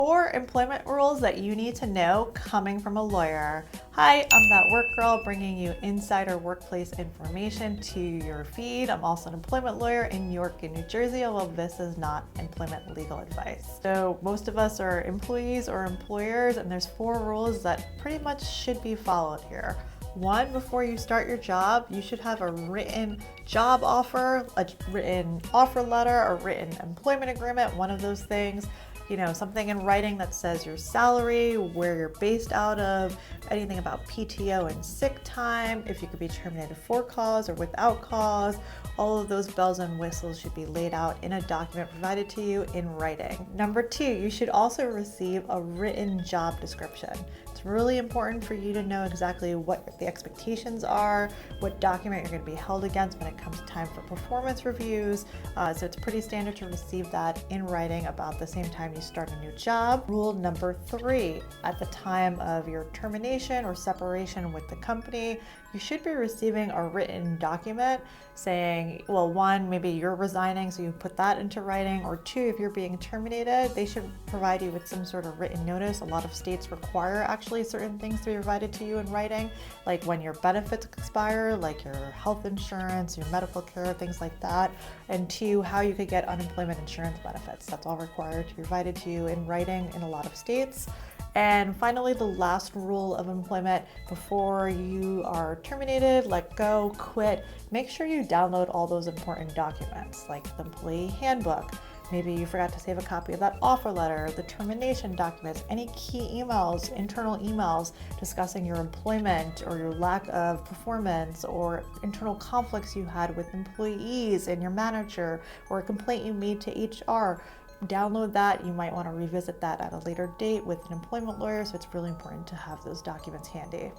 4 employment rules that you need to know coming from a lawyer. Hi, I'm that work girl bringing you insider workplace information to your feed. I'm also an employment lawyer in New York and New Jersey, although this is not employment legal advice. So most of us are employees or employers, and there's 4 rules that pretty much should be followed here. 1, before you start your job, you should have a written job offer, a written offer letter, a written employment agreement, one of those things. Something in writing that says your salary, where you're based out of, anything about PTO and sick time, if you could be terminated for cause or without cause. All of those bells and whistles should be laid out in a document provided to you in writing. Number 2, you should also receive a written job description. It's really important for you to know exactly what the expectations are, what document you're going to be held against when it comes time for performance reviews. So it's pretty standard to receive that in writing about the same time you start a new job. Rule number 3, at the time of your termination or separation with the company, you should be receiving a written document saying, well, 1, maybe you're resigning, so you put that into writing, or 2, if you're being terminated, they should provide you with some sort of written notice. A lot of states require actually certain things to be provided to you in writing, like when your benefits expire, like your health insurance, your medical care, things like that, and 2, how you could get unemployment insurance benefits. That's all required to be provided to you in writing in a lot of states. And finally, the last rule of employment: before you are terminated, let go, quit, make sure you download all those important documents like the employee handbook. Maybe you forgot to save a copy of that offer letter, the termination documents, any key emails, internal emails discussing your employment or your lack of performance or internal conflicts you had with employees and your manager, or a complaint you made to HR. Download that. You might want to revisit that at a later date with an employment lawyer, so it's really important to have those documents handy.